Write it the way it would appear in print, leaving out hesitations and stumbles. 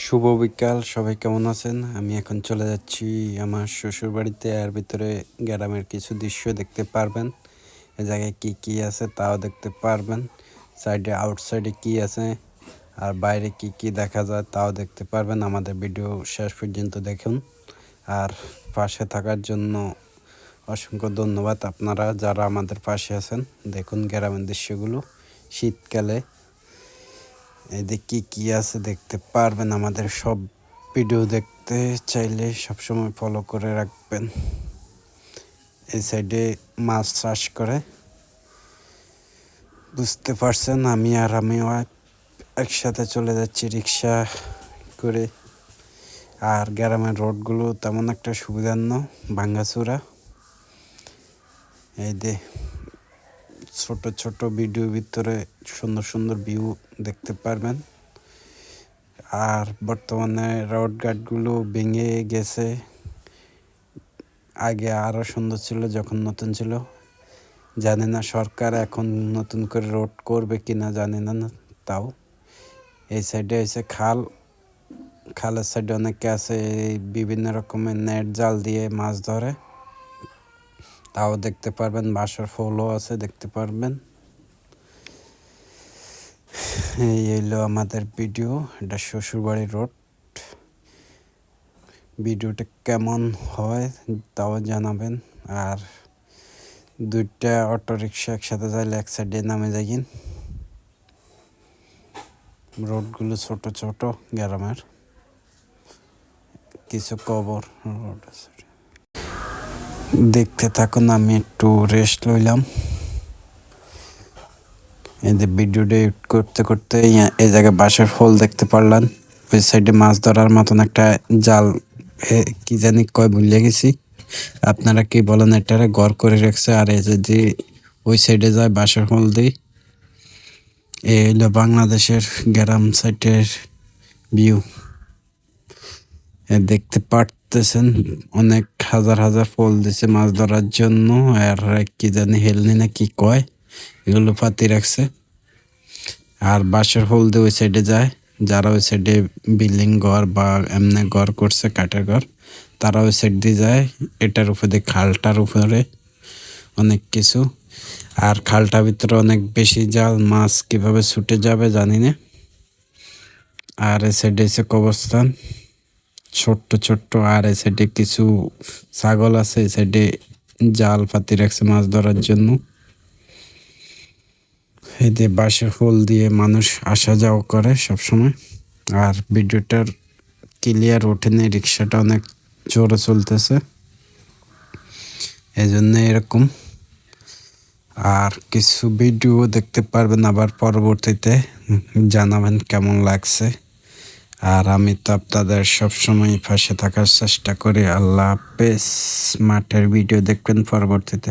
শুভ বিকাল, সবাই কেমন আছেন? আমি এখন চলে যাচ্ছি আমার শ্বশুর বাড়িতে। আর ভিতরে গ্রামের কিছু দৃশ্য দেখতে পারবেন। এ জায়গায় কি কি আছে তাও দেখতে পারবেন। সাইডে আউটসাইডে কি আছে আর বাইরে কি কি দেখা যায় তাও দেখতে পারবেন। আমাদের ভিডিও শেষ পর্যন্ত দেখুন। আর পাশে থাকার জন্য অসংখ্য ধন্যবাদ আপনারা যারা আমাদের পাশে আছেন। দেখুন গ্রামের দৃশ্যগুলো শীতকালে কি কি আছে দেখতে পারবেন। আমাদের সব ভিডিও দেখতে চাইলে সবসময় ফলো করে রাখবেন। এই সাইডে মাছ চাষ করে, বুঝতে পারছেন। আমিও একসাথে চলে যাচ্ছি রিক্সা করে। আর গ্রামের রোডগুলো তেমন একটা সুবিধার না, ভাঙ্গাচুরা। এই যে ছোট ছোট ভিডিওর ভিতরে সুন্দর সুন্দর ভিউ দেখতে পারবেন। আর বর্তমানে রোড ঘাটগুলো ভেঙে গেছে। আগে আরও সুন্দর ছিল যখন নতুন ছিল। জানি না সরকার এখন নতুন করে রোড করবে কি না, জানি না। তাও এই সাইডে হয়েছে খাল, খালের সাইডে অনেকে আছে বিভিন্ন রকমের নেট জাল দিয়ে মাছ ধরে, তাও দেখতে পারবেন। বাঁশের ফলও আছে, দেখতে পারবেন। এই হইলো আমাদের ভিডিও, এটা শ্বশুরবাড়ির রোড। ভিডিওটা কেমন হয় তাও জানাবেন। আর দুইটা অটো রিক্সা একসাথে যাইলে এক সাইডে নামে যাইন। রোডগুলো ছোট ছোট গ্রামের, কিছু কবর রোড আছে। দেখতে থাকুন, আমি একটু রেস্ট লইলাম। এই যে ভিডিওটা এডিট করতে করতে এই জায়গায় বাঁশের ফল দেখতে পারলাম। ওই সাইডে মাছ ধরার মতন একটা জাল, কি জানি কয় ভুলে গেছি। আপনারা কি বলেন? এটারে ঘর করে রাখছে। আর এই যে ওই সাইডে যায় বাঁশের ফল দিয়ে। এই হইলো বাংলাদেশের গ্রাম সাইডের ভিউ। দেখতে পারতেছেন অনেক হাজার হাজার ফল দিছে মাছ ধরার জন্য। আর কি জানি হেলনি না কি কয়, এগুলো পাতি রাখছে। আর বাঁশের ফল দিয়ে ওই সাইডে যায়। যারা ওই সাইডে বিল্ডিং ঘর বা এমনি ঘর করছে, কাঠের ঘর, তারা ওই সাইড দিয়ে যায়। এটার উপরে খালটার উপরে অনেক কিছু। আর খালটার ভিতরে অনেক বেশি জাল, মাছ কিভাবে ছুটে যাবে জানি না। আর এই সাইডে এসে কবরস্থান ছোট্ট ছোট্ট। আর এই সাইডে কিছু ছাগল আছে। এই সাইডে জাল পাতি রাখছে মাছ ধরার জন্য। এই যে বাঁশের ফুল দিয়ে মানুষ আসা যাওয়া করে সবসময়। আর ভিডিওটার ক্লিয়ার ওঠেনি, রিক্সাটা অনেক জোরে চলতেছে, এই জন্য এরকম। আর কিছু ভিডিও দেখতে পারবেন আবার পরবর্তীতে, জানাবেন কেমন লাগছে। আর আমি তো আপনাদের সবসময় পাশে থাকার চেষ্টা করি। আল্লাহ হাফেজ। মাঠের ভিডিও দেখবেন পরবর্তীতে।